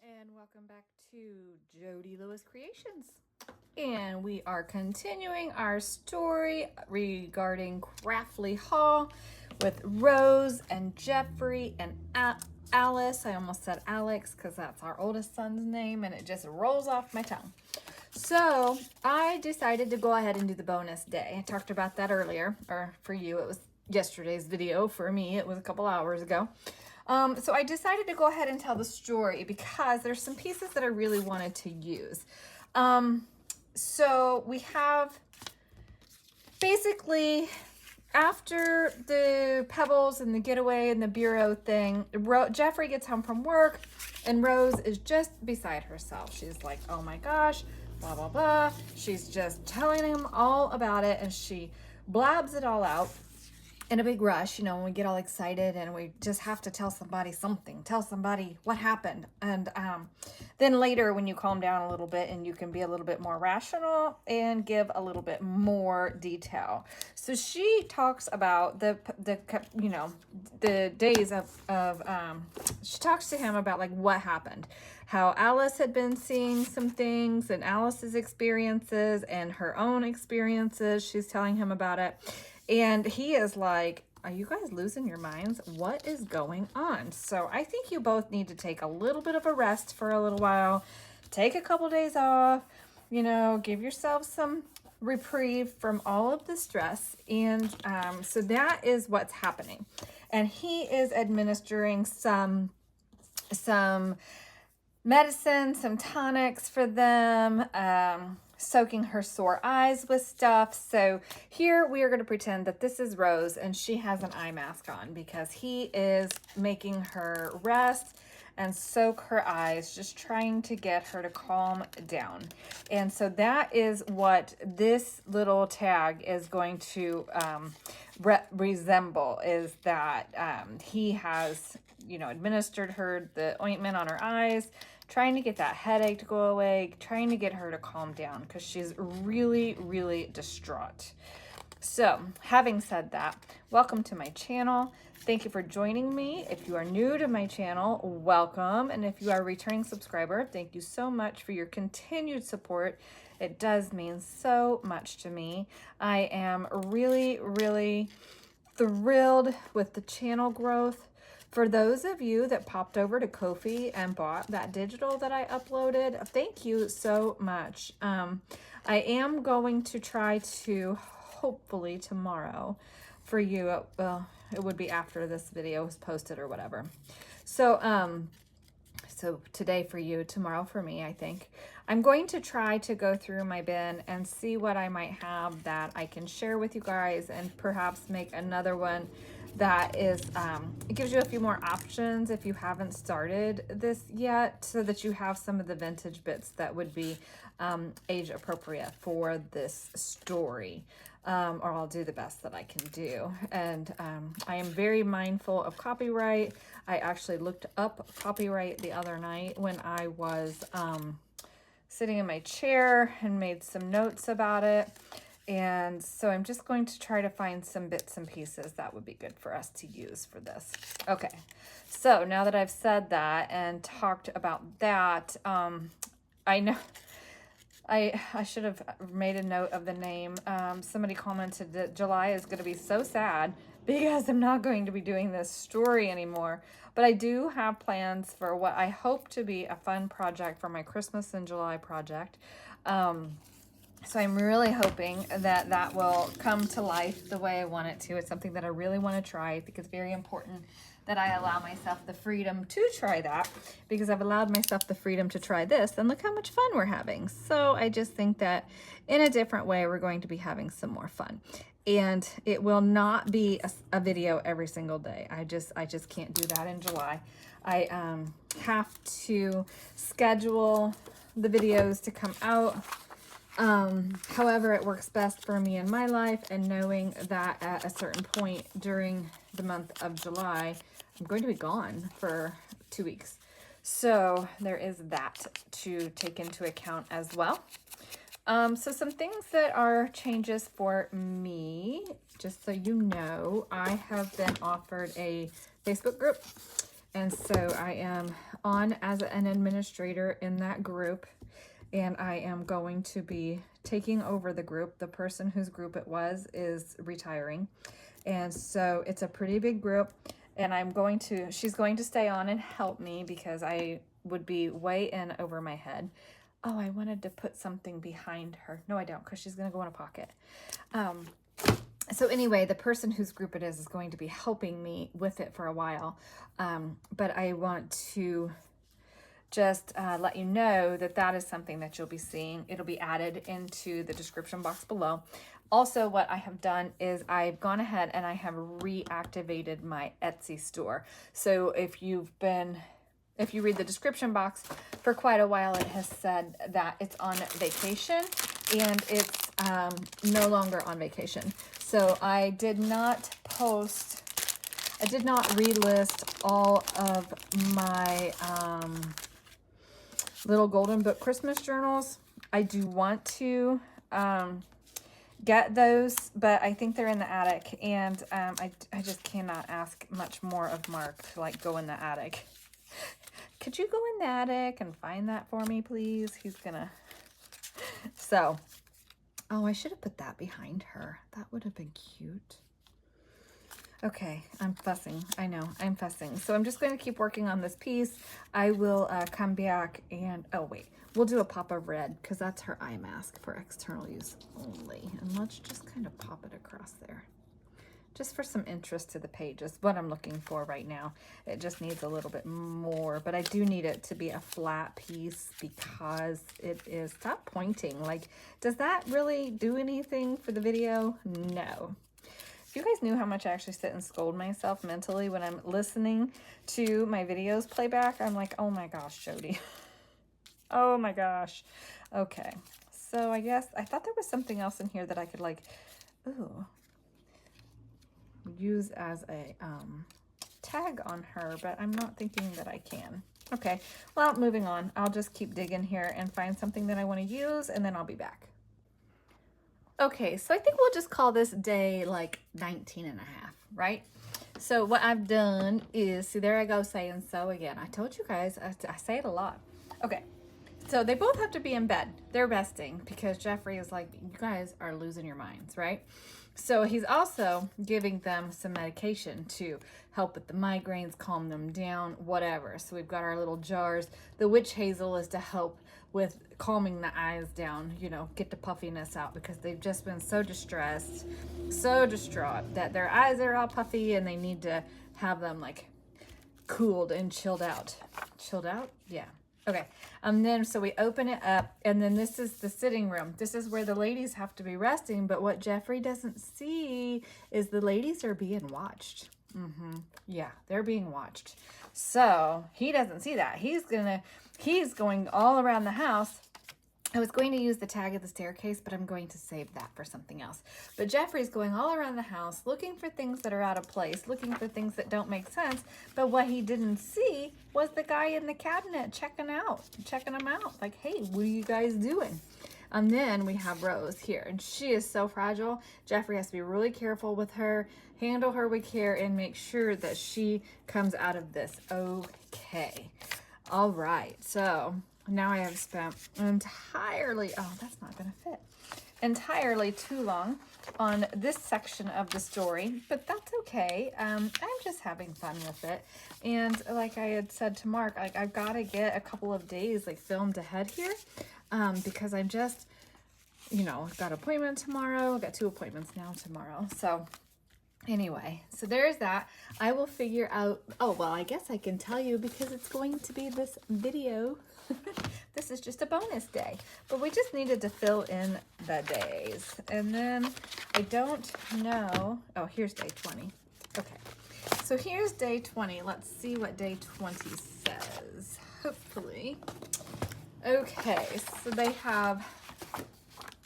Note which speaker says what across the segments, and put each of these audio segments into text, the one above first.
Speaker 1: And welcome back to Jody Lewis Creations. And we are continuing our story regarding Crafty Hall with Rose and Jeffrey and Alice. I almost said Alex because that's our oldest son's name and it just rolls off my tongue. So I decided to go ahead and do the bonus day. I talked about that earlier, or for you, it was yesterday's video. For me, it was a couple hours ago. So I decided to go ahead and tell the story because there's some pieces that I really wanted to use. So we have basically after the pebbles and the getaway and the bureau thing, Jeffrey gets home from work and Rose is just beside herself. She's like, oh my gosh, blah, blah, blah. She's just telling him all about it and she blabs it all out. In a big rush, you know, when we get all excited and we just have to tell somebody something, tell somebody what happened. And then later when you calm down a little bit and you can be a little bit more rational and give a little bit more detail. So she talks about the days she talks to him about like what happened, how Alice had been seeing some things and Alice's experiences and her own experiences. She's telling him about it. And he is like, are you guys losing your minds? What is going on? So I think you both need to take a little bit of a rest for a little while. Take a couple days off, you know, give yourself some reprieve from all of the stress. And so that is what's happening. And he is administering some medicine, some tonics for them, soaking her sore eyes with stuff. So here we are going to pretend that this is Rose and she has an eye mask on because he is making her rest and soak her eyes, just trying to get her to calm down. And so that is what this little tag is going to resemble, is that he has, you know, administered her the ointment on her eyes, trying to get that headache to go away, trying to get her to calm down because she's really, really distraught. So, having said that, welcome to my channel. Thank you for joining me. If you are new to my channel, welcome. And if you are a returning subscriber, thank you so much for your continued support. It does mean so much to me. I am really, really thrilled with the channel growth. For those of you that popped over to Ko-fi and bought that digital that I uploaded, thank you so much. I am going to try to, hopefully tomorrow for you, well, it would be after this video was posted or whatever. So, so today for you, tomorrow for me, I think. I'm going to try to go through my bin and see what I might have that I can share with you guys and perhaps make another one that is, it gives you a few more options if you haven't started this yet, so that you have some of the vintage bits that would be age appropriate for this story. Or I'll do the best that I can do. And I am very mindful of copyright. I actually looked up copyright the other night when I was sitting in my chair and made some notes about it. And so I'm just going to try to find some bits and pieces that would be good for us to use for this. Okay, so now that I've said that and talked about that, I know I should have made a note of the name. Somebody commented that July is going to be so sad because I'm not going to be doing this story anymore. But I do have plans for what I hope to be a fun project for my Christmas in July project. So I'm really hoping that that will come to life the way I want it to. It's something that I really want to try. I think it's very important that I allow myself the freedom to try that, because I've allowed myself the freedom to try this, and look how much fun we're having. So I just think that in a different way, we're going to be having some more fun. And it will not be a video every single day. I just can't do that in July. I have to schedule the videos to come out however it works best for me in my life, and knowing that at a certain point during the month of July, I'm going to be gone for 2 weeks. So there is that to take into account as well. So some things that are changes for me, just so you know, I have been offered a Facebook group And so I am on as an administrator in that group, and I am going to be taking over the group. The person whose group it was is retiring. And so it's a pretty big group, and she's going to stay on and help me because I would be way in over my head. Oh, I wanted to put something behind her. No, I don't, because she's going to go in a pocket. So anyway, the person whose group it is going to be helping me with it for a while. But I want to just let you know that that is something that you'll be seeing. It'll be added into the description box below. Also, what I have done is I've gone ahead and I have reactivated my Etsy store. So if you read the description box for quite a while, it has said that it's on vacation, and it's no longer on vacation. So I did not relist all of my little golden book Christmas journals. I do want to get those, but I think they're in the attic, and I just cannot ask much more of Mark to like go in the attic. Could you go in the attic and find that for me, please? He's gonna. So, oh, I should have put that behind her. That would have been cute. Okay, I'm fussing. I know, I'm fussing. So I'm just going to keep working on this piece. I will come back and, oh wait, we'll do a pop of red because that's her eye mask for external use only. And let's just kind of pop it across there. Just for some interest to the page is what I'm looking for right now. It just needs a little bit more, but I do need it to be a flat piece because it is, stop pointing. Like, does that really do anything for the video? No. If you guys knew how much I actually sit and scold myself mentally when I'm listening to my videos playback, I'm like, oh my gosh, Jody. Oh my gosh. Okay. So I guess, I thought there was something else in here that I could like, ooh, use as a tag on her, but I'm not thinking that I can. Okay, well, moving on. I'll just keep digging here and find something that I want to use, and then I'll be back. Okay, so I think we'll just call this day like 19 and a half, right? So what I've done is, see, there I go saying so again. I told you guys, I say it a lot. Okay, so they both have to be in bed. They're resting because Jeffrey is like, you guys are losing your minds, right? So he's also giving them some medication to help with the migraines, calm them down, whatever. So we've got our little jars. The witch hazel is to help with calming the eyes down, you know, get the puffiness out because they've just been so distressed, so distraught that their eyes are all puffy and they need to have them like cooled and chilled out. Chilled out? Yeah. Okay, and then so we open it up, and then this is the sitting room. This is where the ladies have to be resting, but what Jeffrey doesn't see is the ladies are being watched. Yeah, they're being watched. So he doesn't see that. He's going all around the house. I was going to use the tag of the staircase, but I'm going to save that for something else. But Jeffrey's going all around the house looking for things that are out of place, looking for things that don't make sense. But what he didn't see was the guy in the cabinet checking them out. Like, hey, what are you guys doing? And then we have Rose here, and she is so fragile. Jeffrey has to be really careful with her, handle her with care, and make sure that she comes out of this okay. All right, so now I have spent entirely, oh, that's not going to fit, entirely too long on this section of the story, but that's okay. I'm just having fun with it. And like I had said to Mark, I've got to get a couple of days like filmed ahead here because I'm just, you know, I've got an appointment tomorrow. I've got 2 appointments now tomorrow. So anyway, so there's that. I will figure out, oh, well, I guess I can tell you because it's going to be this video. This is just a bonus day, but we just needed to fill in the days. And then I don't know. Oh, here's day 20. Okay. So here's day 20. Let's see what day 20 says. Hopefully. Okay. So they have,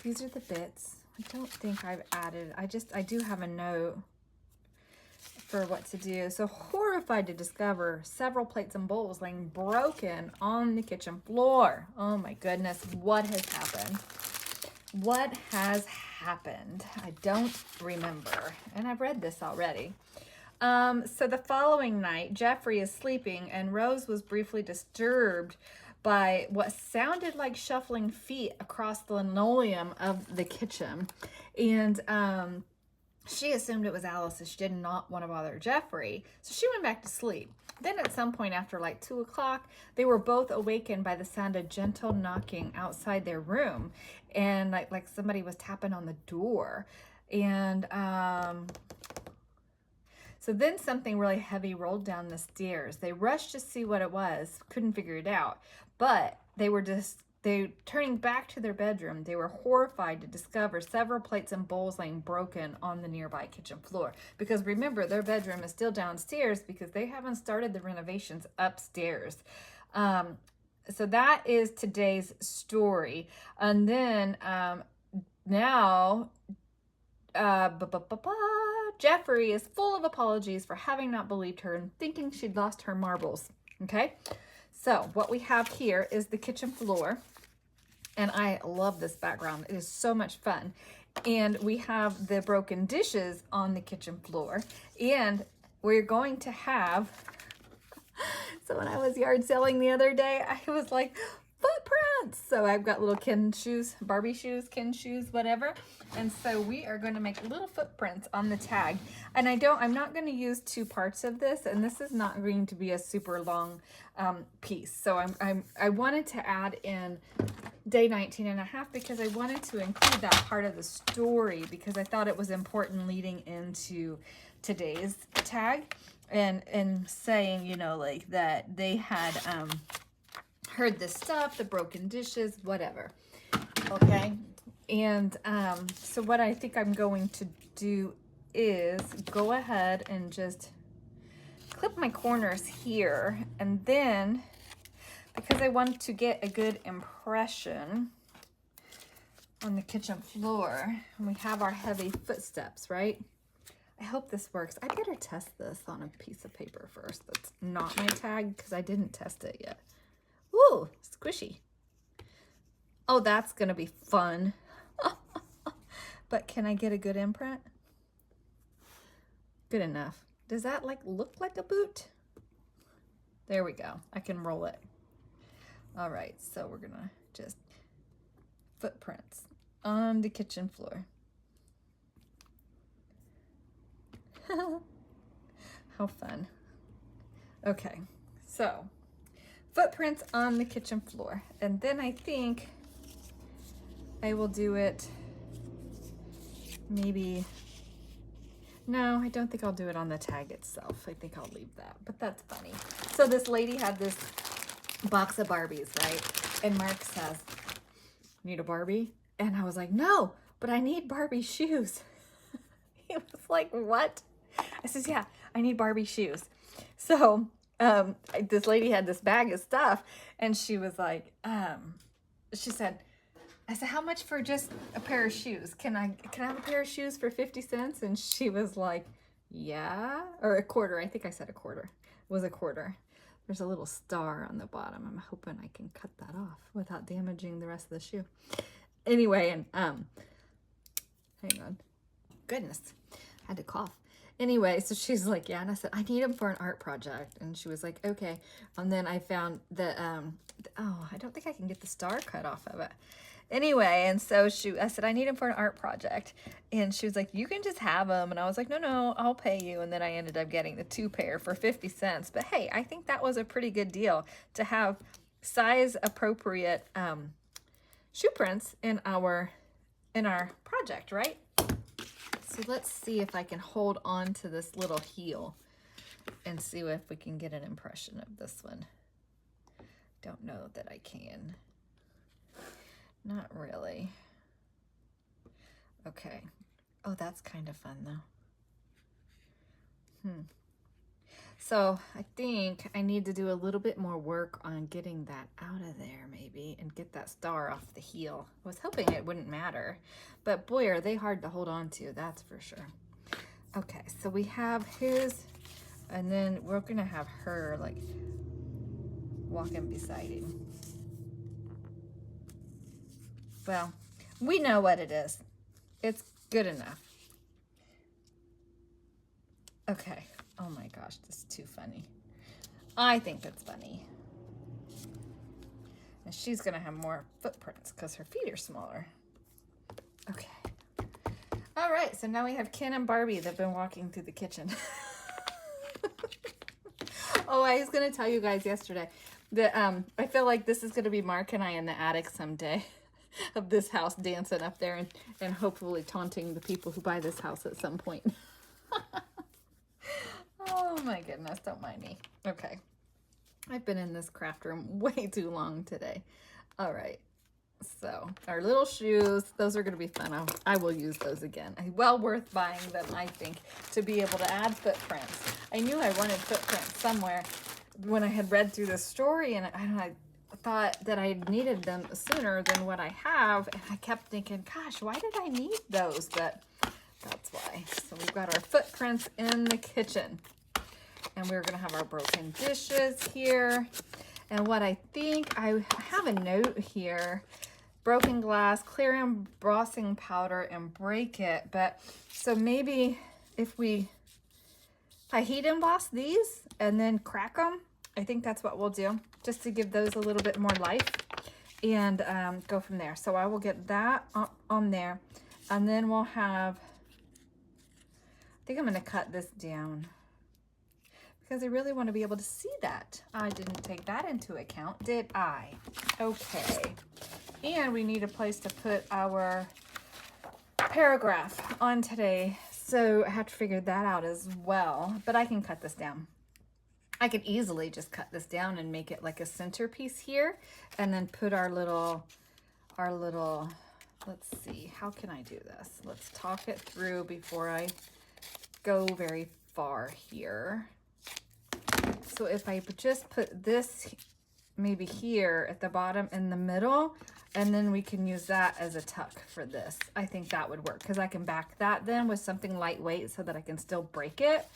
Speaker 1: these are the bits. I don't think I've added, I do have a note for what to do. So horrified to discover several plates and bowls laying broken on the kitchen floor. Oh my goodness, what has happened? What has happened? I don't remember, and I've read this already. So the following night, Jeffrey is sleeping, and Rose was briefly disturbed by what sounded like shuffling feet across the linoleum of the kitchen. And she assumed it was Alice, so she did not want to bother Jeffrey. So she went back to sleep. Then at some point after like 2 o'clock, they were both awakened by the sound of gentle knocking outside their room. And like somebody was tapping on the door. And so then something really heavy rolled down the stairs. They rushed to see what it was, couldn't figure it out. But turning back to their bedroom, they were horrified to discover several plates and bowls laying broken on the nearby kitchen floor. Because remember, their bedroom is still downstairs because they haven't started the renovations upstairs. So that is today's story. And then now, Jeffrey is full of apologies for having not believed her and thinking she'd lost her marbles. Okay, so what we have here is the kitchen floor. And I love this background. It is so much fun. And we have the broken dishes on the kitchen floor. And we're going to have, so when I was yard selling the other day, I was like, footprints. So I've got little Ken shoes, Barbie shoes, Ken shoes, whatever. And so we are going to make little footprints on the tag. And I'm not going to use 2 parts of this, and this is not going to be a super long piece. So I wanted to add in day 19 and a half because I wanted to include that part of the story because I thought it was important leading into today's tag and saying, you know, like that they had heard this stuff, the broken dishes, whatever. Okay. And so what I think I'm going to do is go ahead and just clip my corners here. And then, because I want to get a good impression on the kitchen floor, and we have our heavy footsteps, right? I hope this works. I better test this on a piece of paper first. That's not my tag because I didn't test it yet. Ooh, squishy. Oh, that's going to be fun. But can I get a good imprint? Good enough. Does that look like a boot? There we go. I can roll it. All right, so we're gonna just footprints on the kitchen floor. How fun. Okay, so footprints on the kitchen floor. And then I think I will do it maybe, no, I don't think I'll do it on the tag itself. I think I'll leave that, but that's funny. So this lady had this box of Barbies, right? And Mark says, need a Barbie? And I was like, no, but I need Barbie shoes. He was like, what? I says, yeah, I need Barbie shoes. So this lady had this bag of stuff and she was like, she said, I said, how much for just a pair of shoes? Can I have a pair of shoes for 50 cents? And she was like, yeah, or a quarter. I think I said a quarter. It was a quarter. There's a little star on the bottom. I'm hoping I can cut that off without damaging the rest of the shoe. Anyway, and hang on. Goodness, I had to cough. Anyway, so she's like, yeah, and I said, I need them for an art project. And she was like, okay. And then I found the, oh, I don't think I can get the star cut off of it. Anyway, and so I said, I need them for an art project. And she was like, you can just have them. And I was like, no, I'll pay you. And then I ended up getting the 2 pair for 50 cents. But hey, I think that was a pretty good deal to have size appropriate shoe prints in our project, right? So let's see if I can hold on to this little heel and see if we can get an impression of this one. Don't know that I can. Not really. Okay. Oh, that's kind of fun though. So I think I need to do a little bit more work on getting that out of there maybe and get that star off the heel. I was hoping it wouldn't matter, but boy, are they hard to hold on to, that's for sure. Okay, so we have his, and then we're gonna have her like walking beside him. Well, we know what it is. It's good enough. Okay. Oh my gosh, this is too funny. I think it's funny. And she's gonna have more footprints because her feet are smaller. Okay. All right, so now we have Ken and Barbie that have been walking through the kitchen. Oh, I was gonna tell you guys yesterday that I feel like this is gonna be Mark and I in the attic someday of this house, dancing up there and hopefully taunting the people who buy this house at some point. Oh my goodness, don't mind me. Okay. I've been in this craft room way too long today. All right. So our little shoes, those are going to be fun. I will use those again. Well worth buying them, I think, to be able to add footprints. I knew I wanted footprints somewhere when I had read through the story, and I thought that I needed them sooner than what I have. And I kept thinking, gosh, why did I need those? But that's why. So we've got our footprints in the kitchen. And we're going to have our broken dishes here. And what I think, I have a note here. Broken glass, clear embossing powder, and break it. But so maybe if I heat emboss these and then crack them, I think that's what we'll do, just to give those a little bit more life and go from there. So I will get that on there, and then we'll have, I think I'm going to cut this down because I really want to be able to see that. I didn't take that into account, did I? Okay. And we need a place to put our paragraph on today. So I have to figure that out as well. But I can cut this down. I could easily just cut this down and make it like a centerpiece here. And then put our little, let's see, how can I do this? Let's talk it through before I go very far here. So if I just put this maybe here at the bottom in the middle, and then we can use that as a tuck for this. I think that would work because I can back that then with something lightweight so that I can still break it.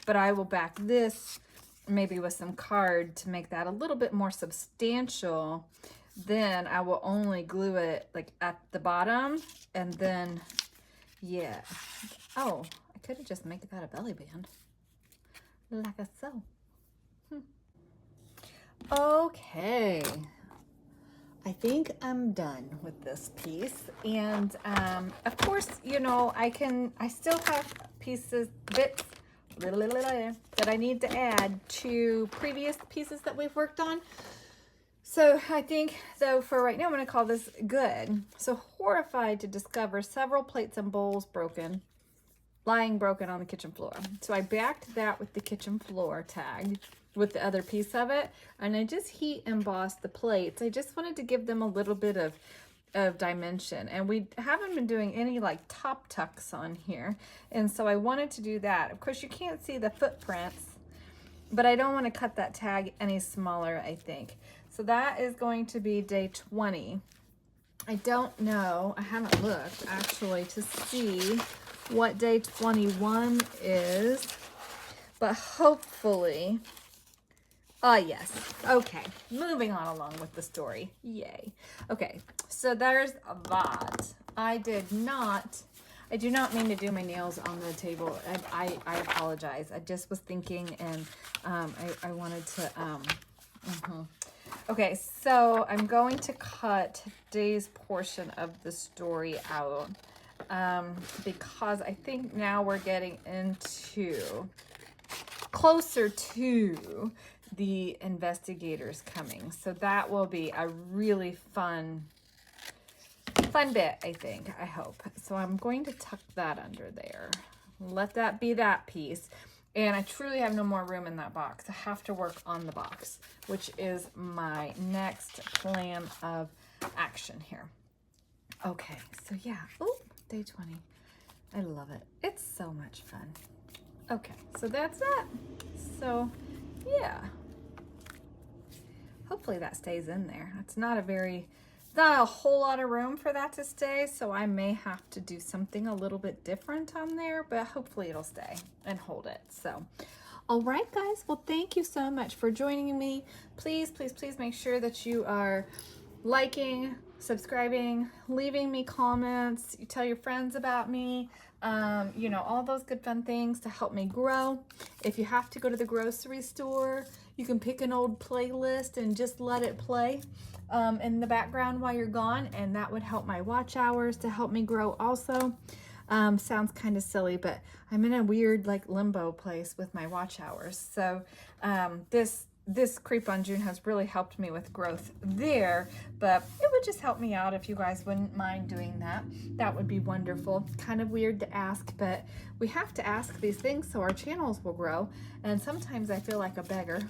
Speaker 1: But I will back this maybe with some card to make that a little bit more substantial. Then I will only glue it like at the bottom, and then, yeah. Oh, I could have just made that a belly band like a so. Okay, I think I'm done with this piece. And of course, you know, I still have bits that I need to add to previous pieces that we've worked on. So I think, though, for right now, I'm going to call this good. So horrified to discover several plates and bowls lying broken on the kitchen floor. So I backed that with the kitchen floor tag with the other piece of it, and I just heat embossed the plates. I just wanted to give them a little bit of dimension, and we haven't been doing any like top tucks on here, and so I wanted to do that. Of course, you can't see the footprints, but I don't want to cut that tag any smaller, I think. So that is going to be day 20. I don't know, I haven't looked actually to see what day 21 is, but hopefully, yes. Okay, moving on along with the story. Yay. Okay, so there's that. I do not mean to do my nails on the table. I apologize. I just was thinking, and I wanted to, Okay, so I'm going to cut today's portion of the story out because I think now we're getting into closer to the investigators coming. So that will be a really fun bit, I think, I hope. So I'm going to tuck that under there. Let that be that piece. And I truly have no more room in that box. I have to work on the box, which is my next plan of action here. Okay, so yeah. Oh, day 20. I love it. It's so much fun. Okay, so that's it. So, yeah. Hopefully that stays in there. It's not a whole lot of room for that to stay, so I may have to do something a little bit different on there, but hopefully it'll stay and hold it. So, all right, guys. Well, thank you so much for joining me. Please, please, please make sure that you are liking, subscribing, leaving me comments. You tell your friends about me. you know, all those good fun things to help me grow. If you have to go to the grocery store, you can pick an old playlist and just let it play in the background while you're gone, and that would help my watch hours to help me grow also. Sounds kind of silly, but I'm in a weird like limbo place with my watch hours. So this Creep on June has really helped me with growth there, but it would just help me out if you guys wouldn't mind doing that. That would be wonderful. Kind of weird to ask, but we have to ask these things so our channels will grow. And sometimes I feel like a beggar.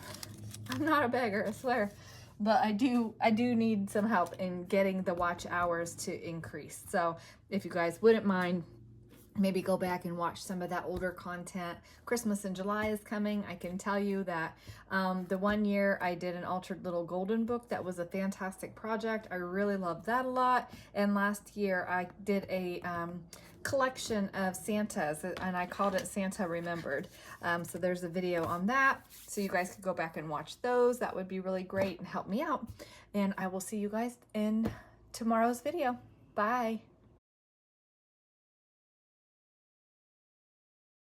Speaker 1: I'm not a beggar, I swear. But I do need some help in getting the watch hours to increase. So if you guys wouldn't mind, maybe go back and watch some of that older content. Christmas in July is coming. I can tell you that the one year I did an Altered Little Golden book. That was a fantastic project. I really loved that a lot. And last year I did a collection of Santas, and I called it Santa Remembered. So there's a video on that. So you guys could go back and watch those. That would be really great and help me out. And I will see you guys in tomorrow's video. Bye.